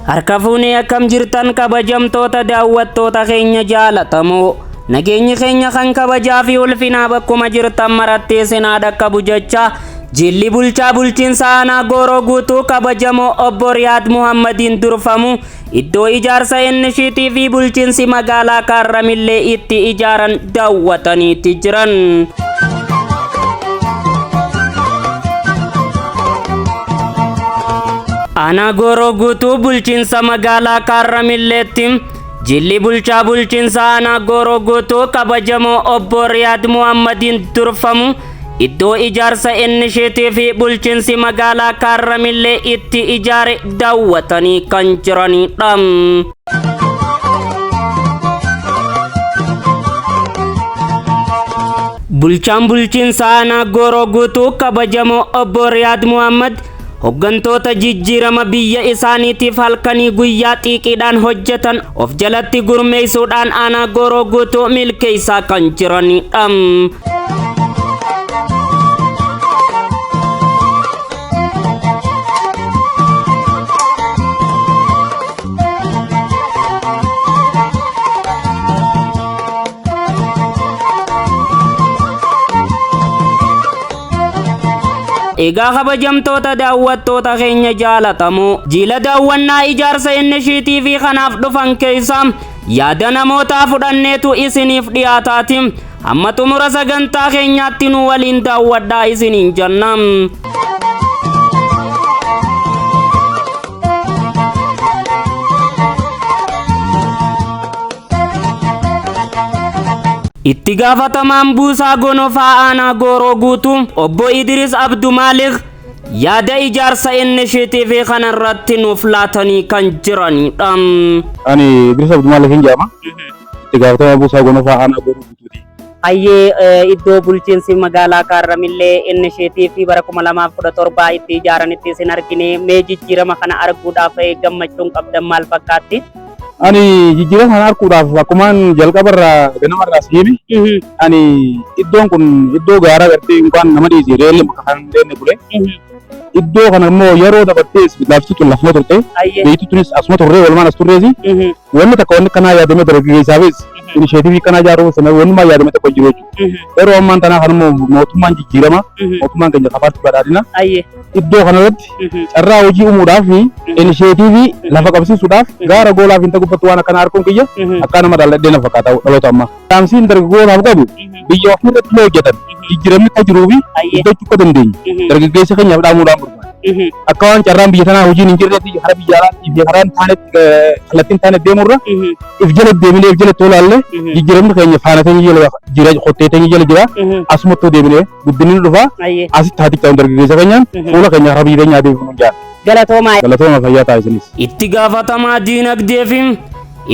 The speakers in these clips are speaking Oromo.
Harka fuunee akkam jirtan kabajamtoota daawwattoota keenya jaalatamoo. Nageenyi keenya kan kabajaa fi ulfinaa bakkuma jirtan maratti isinaa dhaqqabu jecha jilli bulchaa bulchiinsa aanaa Gooroo Guutuu kabajamoo obbo Riyaad Muhammadiin durfamu iddoo ijaarsa innishiitii fi bulchiinsi magaalaa Kaarramillee itti ijaaran daawwataniitti jiran. Aanaa Gooroo Guutuu bulchiinsa magaalaa Kaarramilleetti jilli bulchaa bulchiinsa aanaa Gooroo Guutuu kabajamoo obbo Riyaad Muhammadiin durfamu iddoo ijaarsa innishiitii fi bulchiinsi magaalaa Kaarramillee itti ijaare daawwatanii kan jiranidha. Bulchaan bulchiinsa aanaa Gooroo Guutuu kabajamoo obbo Riyaad Muhammad hoggantoota jijjiirama biyya isaaniitiif halkanii guyyaa xiiqiidhaan hojjetan of jalatti gurmeessuudhaan aanaa Gooroo Guutuu milkeessaa kan jiranidha. Egaa kabajamtoota daawwattoota keenya jaalatamoo jila daawwannaa ijaarsa innishiitii fi kanaaf dhufan keessaa yaada namootaa fudhanneetu isiniif dhiyaataati. Hamma xumura sagantaa keenyaatti nu waliin daawwadhaa isiniin jenna. Itti gaafatamaan buusaa gonofaa aanaa Gooroo Guutuu obbo Idris Abdu Maalik yaada ijaarsa innishiitii fi kanarratti nuuf laatanii kan jiranidha. Ani Idris Abdu Maalikin jedhama. Itti gaafatamaa buusaa gonofaa aanaa Gooroo Guutuuti. Hayyee iddoo bulchiinsi magaalaa Kaarramillee innishiitii fi bara 2017 itti ijaaranitti isin argine mee jijjiirama kana arguudhaaf gammachuun qabdan maal fakkaatti? Ani jijjiirama kana arguudhaaf akkumaan jalqabarraa ganamarraa siimi. Ani iddoon kun iddoo gaaraa gartee inkaan nama dhiisee reelli bakka kan deemne bule. Iddoo kana immoo yeroo dabartees lafti tun lafuma turte. Beeytu tunis asuma turree walumaan as turreesi. Wanni takka wanni kanaa yaadame dargaggeessaafis innishiitii kana ijaaruu sana wannumaa yaadame tokko jiru jechuudha. Yeroo ammaan tanaa kan immoo mootummaan jijjiirama. Mootummaan keenya kafaatti badhaadhina. Iddoo kanarratti carraa hojii uumuudhaaf fi innishiitii fi lafa qabsiisuudhaaf gaara goolaaf hin tagubbatu waan akkana arguun kiyya akka nama daldee na fakkaata dhaloota ammaa. Dhaamsiin dargaggoolaaf qabu biyya ofirratti illee hojjetan jijjiiramni akka jiruu fi hojjechuu akka dandeenyu dargaggeessa keenyaaf dhaamuudhaan barbaada. Akka waan carraan biyya tanaa hojiin hin jirretti hara biyya alaatti fi karaan taanetti kallattiin taanetti deemurra if jala deemnee if jala toolaalle jijjiiramni keenya faana keenya jala jira qottee keenya jala jira asumatti deemnee guddinni dhufa asitti haati ta'uun dargaggeessa keenyaan fuula keenya hara biyya keenyaa deebiin jira. Galatooma fayyaa taasisanis. Itti gaafatamaa diinagdee fi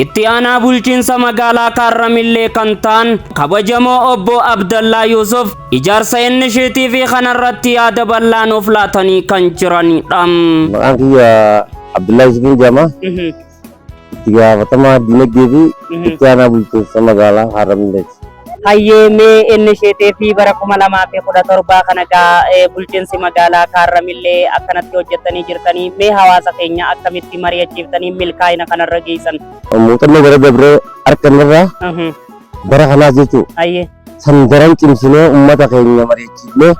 itti aanaa bulchiinsa magaalaa Kaarramillee kan ta'an kabajamoo obbo Abdallaa Yuusuf ijaarsa innishiitii fi kanarratti yaada bal'aa nuuf laatanii kan jiranidha. Maqaan kiyya Abdallaa Yuusuf jedhama. Itti gaafatamaa diinagdee fi itti aanaa bulchiinsa magaalaa Kaarramilleeti. Hayyee mee innishiitii fi bara 2017 kana bulchiinsi magaalaa Kaarramillee akkanatti hojjettanii jirtanii mee hawaasa keenya akkamitti mari'achiiftanii milkaa'ina kanarra geessan? Muuxannoo gara dabree harkanirraa bara kanaas jechuudha. Hayyee. San daran cimsinee uummata keenya mari'achiifnee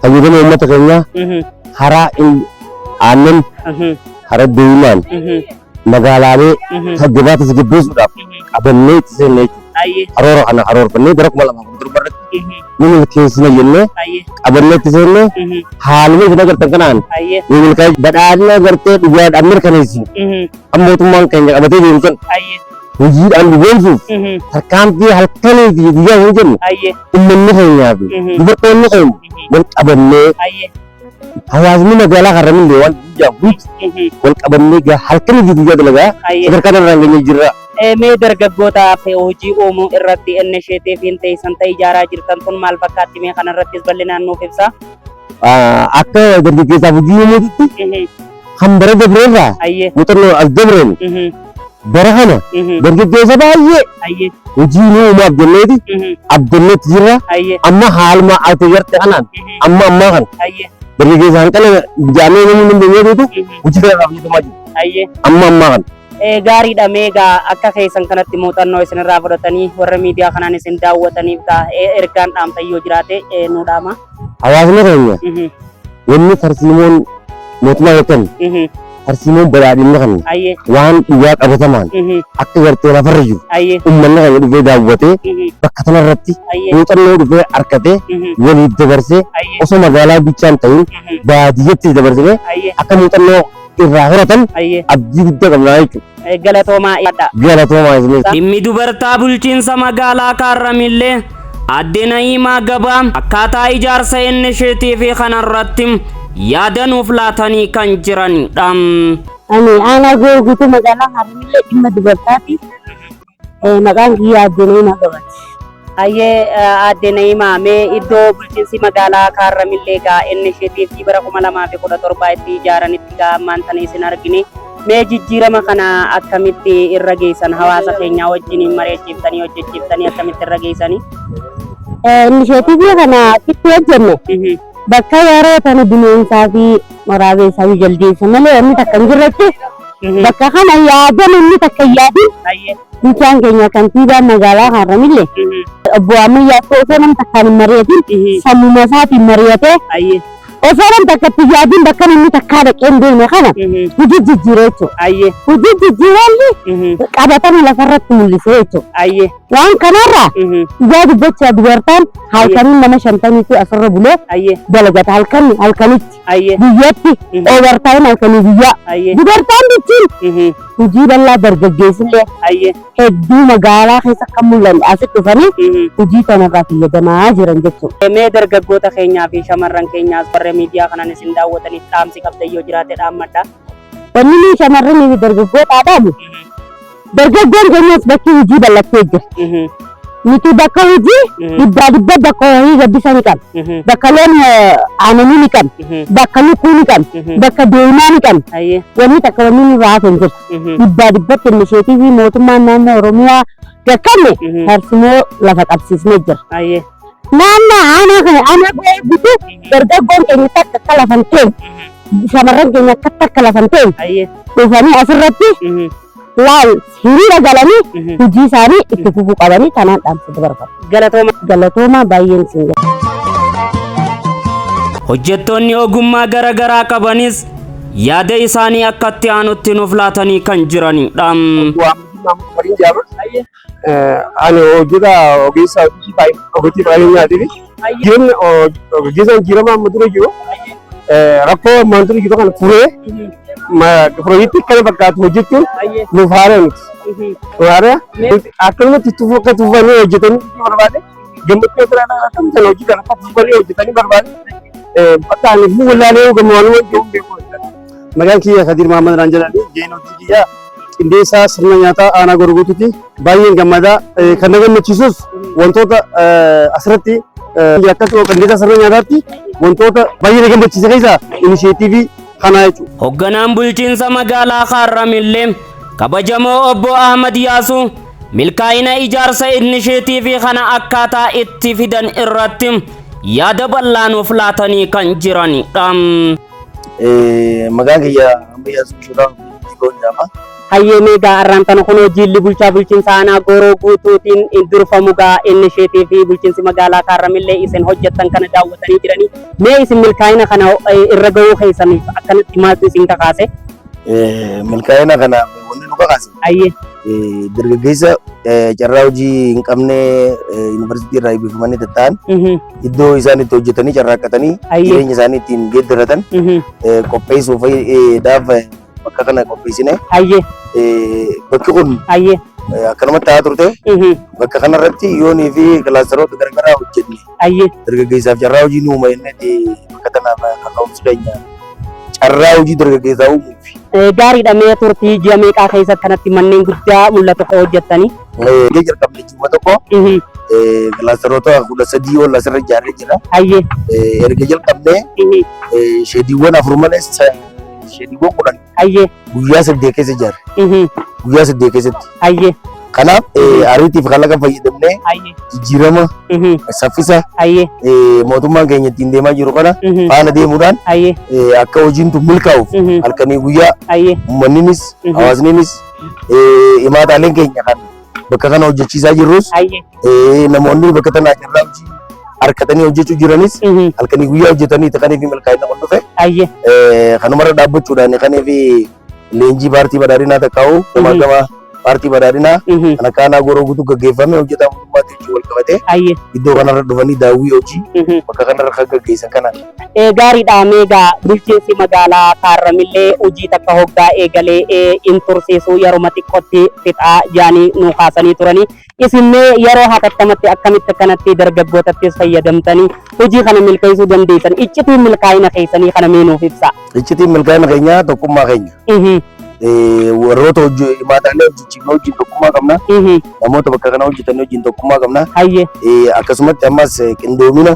fayyadama uummata keenya haraa aannan hara deemaan magaalaalee saddabaatis gibbeessuudhaaf qabannee itti seenne jechuudha. Haroora kana haroorfannee bara 2017 nuni keessina jennee qabannee itti seenne haaluma isin agartan kanaan nu milkaa'e badhaadhina gartee dhugaadhaan mirkaneessinu kan mootummaan keenya qabatee deemu kan hojiidhaan dhugoomsuuf tarkaanfii halkanii fi guyyaa hin jennu uummanni keenyaa fi dubartoonni keenya wal qabannee hawaasni magaalaa Kaarramillee waan guyyaa hundi wal qabannee halkanii fi guyyaa dalagaa sadarkaa irraan geenye jirra. Mee dargaggootaaf hojii uumuu irratti innishiitii fi teessan ta'e ijaaraa jirtan kun maal fakkaatti mee kanarrattis bal'inaan nuuf ibsaa? Akka dargaggeessaaf hojii uumuutti kan bara dabreerraa muuxannoo as dabreen bara kana dargaggeessa baay'ee hojii uumaaf jenneeti abdanneetti jirra. Amma haaluma ati garte kanaan amma kan dargaggeessaan kana jaamee namni hin dandeenyeetu hojii kanarraa fayyadamaa jiru. Ayyee. Amma kana. Gaariidha meegaa akka keessan kanatti muuxannoo isinirraa fudhatanii warra miidiyaa kanaan isin daawwataniif ergaan dhaamtan yoo jiraate nu dhaama. Hawaasni keenya wanni tarsiimoon mootummaa yookaan tarsiimoon badhaadhina kan waan dhiyyaa qabatamaan akka gartee lafarra jiru uummanni keenya dhufee daawwatee bakka kanarratti muuxannoo dhufee harkatee waliif dabarsee osoo magaalaa bichaan ta'in baadiyyatti dabarsee akka muuxannoo irraa horatan abdii guddaa qabnaa jechuudha. Galatoomaa yaadda. Galatoomaa isinis. Dhimmi dubartaa bulchiinsa magaalaa Kaarramillee adde Na'iimaa Gabaa akkaataa ijaarsa inni isheetii fi kanarratti yaada nuuf laatanii kan jiranidha. Ani aanaa guutuu magaalaa Kaarramillee dhimma dubartaatiif maqaan kiyya adde Na'iimaa Gabaati. Ayyee adde Na'iimaa mee iddoo bulchiinsi magaalaa Kaarramillee gaa inni isheetiif bara 2017 itti ijaaranitti gaa ammaan tana isin argine mee jijjiirama kana akkamitti irra geessan hawaasa keenya wajjin mari'achiiftanii hojjechiiftanii akkamitti irra geessanii? Inishetiivii kana itti hojjenne bakka yeroo tana bineensaa fi waraabessaa fi jaldeessa malee inni takka hin jirretti bakka kana yaadan inni takka yaadin bulchaan keenya kantiibaan magaalaa Kaarramillee obbo Ammayyaa osoo nam takkaan hin mari'atin sammuma isaatiin mari'atee osoo nam takkatti yaadin bakka namni takkaa dhaqee hin deemne kana hojii jijjiiree jechuudha. Hojii jijjiiralli qabatama lafarratti mul'isee jechuudha. Waan kanarraa ijaa dubbachaa dubartaan halkaniin nama 50 asirra bulee dalagata halkanitti biyyatti oovartaayin halkanii biyyaa dubartaan jechuun hojii bal'aa dargaggeessillee hedduu magaalaa keessa kan mul'anne asitti dhufanii hojii kanarraa fayyadamaa jiran jechuudha. Mee dargaggoota keenyaa fi shamarran keenyaas warra miidiyaa kanaan isin daawwataniif dhaamsi qabdan yoo jiraate dhaammadha. Wanni nuyi shamarranii fi dargaggoota dhaamnu dargaggoon keenyas bakki hojii bal'attee jira. Nuti bakka hojii dhibba bakka horii gabbisanii qabna. Bakka loon aananii ni qabna. Bakka lukkuu ni qabna. Bakka deemaa ni qabna. Wanni takka wanni nurraa hafe hin jiru. Dhibbatti innisheetii fi mootummaan naannoo Oromiyaa gakkanne tarsimoo lafa qabsiisnee jira. Naannoo aanaa kana aanaa bu'ee guutuu dargaggoon keenya takka lafan ta'e shamarran keenya akka lafan ta'e dhufanii asirratti laal hiriira galanii hojii isaanii itti fufuu qabanii kanaan dhaamsa dabarfatu. Galatoomaa baay'een siin hojjettoonni ogummaa garaa qabanis yaada isaanii akka itti aanutti nuuf laatanii kan jiranidha. Ani hojjeta ogeessa hojii faayinaatii fi jireenya ogeessa jijjiirama amma dura jiru rakkoo ammaan dura jiru kana furee piroojeektii kana fakkaatu hojjechuun nuuf haara miti. Haara akkanumatti akka tufanii hojjetanii barbaade gammachuu biraadhaan akkamitti hojii kana akka tufanii hojjetanii barbaade bakka ani fi wallaalee gammaanuu jiru beeku. Maqaan kiyya Kadir Mahammad naan jedhani jeen hojii kiyyaa qindeessaa sirna nyaataa aanaa Gorguutuuti. Baay'een gammadaa kan na gammachiisus wantoota asirratti akkasuma qindeessaa sirna nyaataatti wantoota baay'ee na gammachiise keessaa inisheetiivii kana jechuudha. Hoogganaan bulchiinsa magaalaa Kaarramillee kabajamoo obbo Ahmad Yaasuu milkaa'ina ijaarsa inisheetiivii kana akkaataa itti fidan irratti yaada bal'aa nuuf laatanii kan jiranidha. Maqaan kiyya Ahmad Yaasuu Shurraa jedhama. Hayyee meegaa arraantana kun hojiilli bulchaa bulchiinsa aanaa Gorguutuutiin durfamu gaa inisheetii fi bulchiinsi magaalaa Kaarramillee isin hojjettan kana daawwatanii jiranii mee isin milkaa'ina kana irra gahuu keessaniif akkanatti maaltu isin kakaase? Milkaa'ina kana wanti nu kakaase. Hayyee. Dargaggeessa carraa hojii hin qabne yuunivarsiitii irraa eebbifamanii tatta'an iddoo isaan itti hojjetanii carraaqqatanii jireenya isaanii ittiin geeddaratan qopheessuuf bakka kana qopheessine. Bakki kun akkanumatti haa turte bakka kanarratti yoonii fi kilaasteroota garaagaraa hojjenne dargaggeessaaf carraa hojii nu uuma jennee bakka kanaaf kaka'umsi keenya carraa hojii dargaggeessaa uumuuf. Gaariidha mee turtii ji'a meeqaa keessatti kanatti manneen guddaa mul'atu hojjettanii? Jalqabne ji'a tokko kilaasteroota 13 ol asirra ijaarree jira. Erga jalqabnee sheediiwwan 4 malees sheediiwwan 10 guyyaa 8 keessa ijaarre. Guyyaa 8 keessatti Kanaaf ariitiif kalaqa fayyadamnee Aye. jijjiirama saffisa Aye. mootummaan keenya ittiin deemaa jiru kana faana deemuudhaan Aye. akka hojiin tun milkaa'uuf halkanii guyyaa Aye. uummanninis hawaasninis himaataaleen keenya kan bakka kana hojjechiisaa jirrus Aye. namoonni bakka tanaa jirraa hojii harkatanii hojjechuu jiranis halkanii guyyaa hojjetanii kaniif milkaa'ina kan dhufe Aye. kanumarra dhaabbachuudhaan kaniif leenjii paartii badhaadhinaa takka'u gama paartii badhaadhinaa kana kaanaa goroo guutuu gaggeeffame hojjetaa mootummaatti hojii wal qabate Aye. iddoo kanarra dhufanii daawwii hojii bakka kanarra kan gaggeessan kana. Gaariidha meegaa bulchiinsi magaalaa Kaarramillee hojii takka hoggaa eegalee in tursiisuu yeroo xiqqootti fixaa jaanii nu kaasanii turanii isinne yeroo hatattamatti akkamitti kanatti dargaggootattis fayyadamtanii hojii kana milkeessuu dandeessan iccitiin milkaa'ina keessanii kana meenuuf ibsa. Iccitiin milkaa'ina keenya tokkummaa keenya. Warroota himaataalee hojjechiifnee wajjin tokkummaa qabna. Namoota bakka kana hojjetanii wajjin tokkummaa qabna. Akkasumatti ammas qindoomina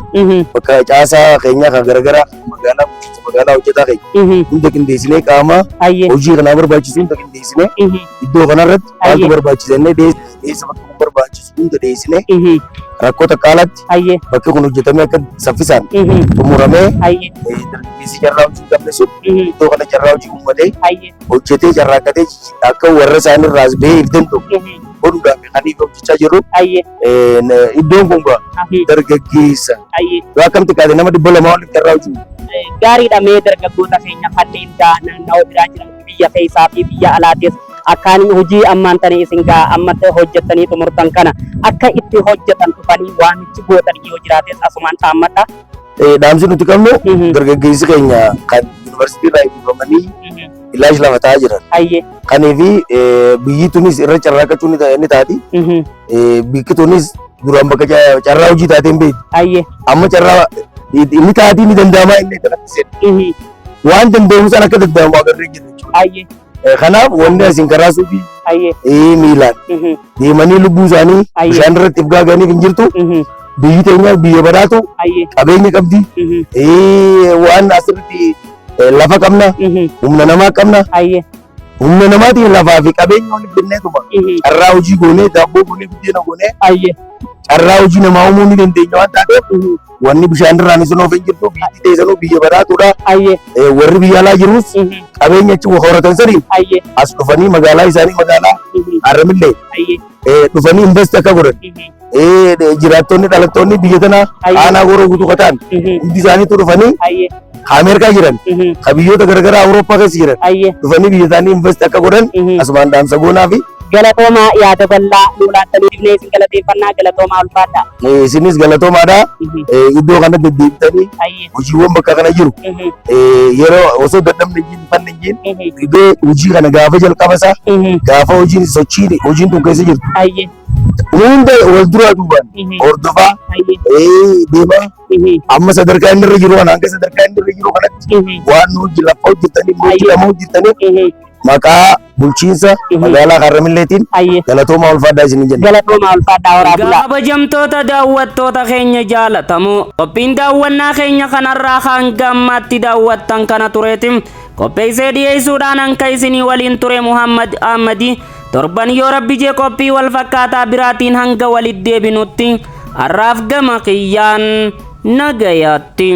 bakka caasaa keenyaa kan garaagaraa magaalaa bulchiinsa magaalaa hojjetaa keenya hunda qindeessinee qaama hojii kanaa barbaachisu hunda qindeessinee iddoo kanarratti wanta barbaachisannee dhiyeessa bakka kun barbaachisu hunda dhiyeessinee rakkoo takka alatti bakki kun hojjetamee akka saffisaan xumuramee dargaggeessi carraa hojii hin qabne sun iddoo kana carraa hojii uummatee hojjetee carraaqqatee akka warra isaanirraas bahee if danda'u godhuudhaaf kan hojjechaa jirru iddoon kun dargaggeessa yoo akkamitti kaate nama 200 walitti carraa hojii. Gaariidha mee dargaggoota keenya kanneen naannoo biraa jiran biyya keessaa fi biyya alaattis akkaan hojii ammaan tanii isin gaa ammatti hojjettanii xumurtan kana akka itti hojjetan dhufanii waamichi gootan yoo jiraates asumaan dhaammadha. Dhaamsi nuti qabnu dargaggeessi keenya kan yuunivarsiitii irraa eebbifamanii ilaash lafa ta'aa jiran. Kaniifi biyyi tunis irra carraaqqachuu ni taati. Biyyi tunis duraan bakka carraa hojii taateen beektu. Amma carraa inni taatii ni danda'amaa inni kanatti seenu. Waan danda'amu san akka danda'amu agarree jira jechuudha. Kanaaf wanni asin karaa suufi miilaan deemanii lubbuu isaanii bishaan irratti gaaganii hin jirtu. Biyyi teenya biyya badhaatu qabeenya qabdi. Waan asirratti lafa qabna, humna namaa qabna. Humna namaatiin lafaa fi qabeenya waliin binneetuma carraa hojii goonee daabboo goonee buddeena goonee carraa hojii namaa uumuu ni dandeenya waan taateef wanni bishaan irraan isin of hin jirtu biyyi teessanuu biyya badhaatuudha. Warri biyya alaa jirus qabeenya achi horatan saniin as dhufanii magaalaa isaanii magaalaa Harramillee dhufanii invest akka godhan. Jiraattonni dhalattoonni biyya tanaa aanaa goroo guutuu kataan hundi isaaniitu dhufanii Ameerikaa jiran kan biyyoota garaagaraa Awurooppaa keessa jiran dhufanii biyya isaanii invest akka godhan asumaan dhaamsa goonaa fi galatoomaa yaada bal'aa nuulaantanii dhibnee isin galateeffannaa galatoomaa ulfaadha. Isinis galatoomaadha. Iddoo kana deddeebitanii hojiiwwan bakka kana jiru yeroo osoo dadhabne hin fanne hin iddoo hojii kana gaafa jalqabasaa gaafa hojiin sochiin hojiin tun keessa jirtu hunda wal duraa duubaan hordofaa deemaa amma sadarkaa inni irra jiru kana hanga sadarkaa inni irra jiru kanatti waan nu hojii lafa hojjetanii hojii lama hojjetanii maqaa bulchiinsa magaalaa Harramilleetiin galatoomaa ulfaadhaa isin jenna. Galatoomaa ulfaadhaa waraabulaa. Kabajamtoota daawwattoota keenya jaalatamoo qophiin daawwannaa keenya kanarraa hanga ammaatti daawwattan kana tureetiin qopheessee dhiyeessuudhaan hanka isinii waliin ture Muhammad Ahmadi torban yoo rabbi jee qophii wal fakkaataa biraatiin hanga walitti deebinutti har'aaf gama kiyyaan nagayaatti.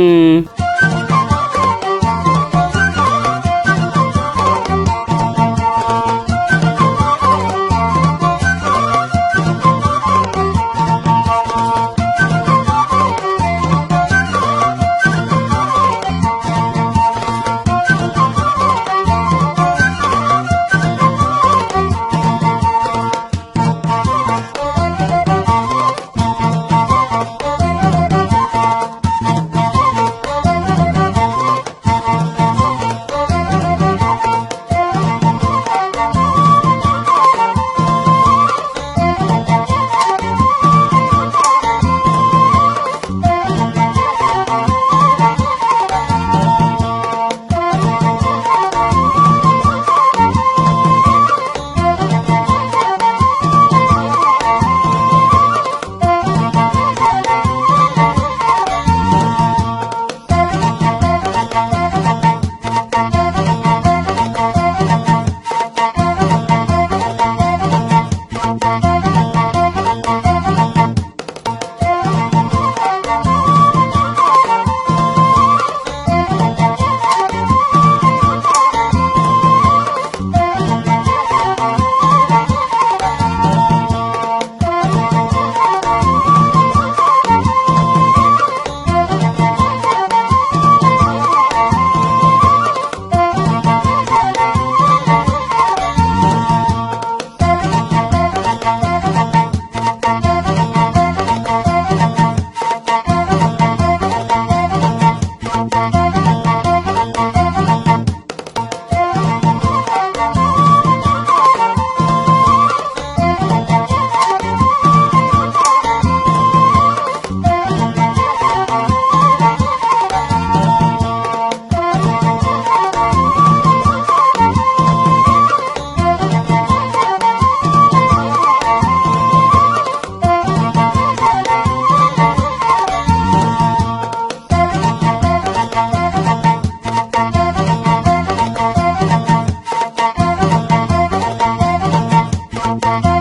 Thank you.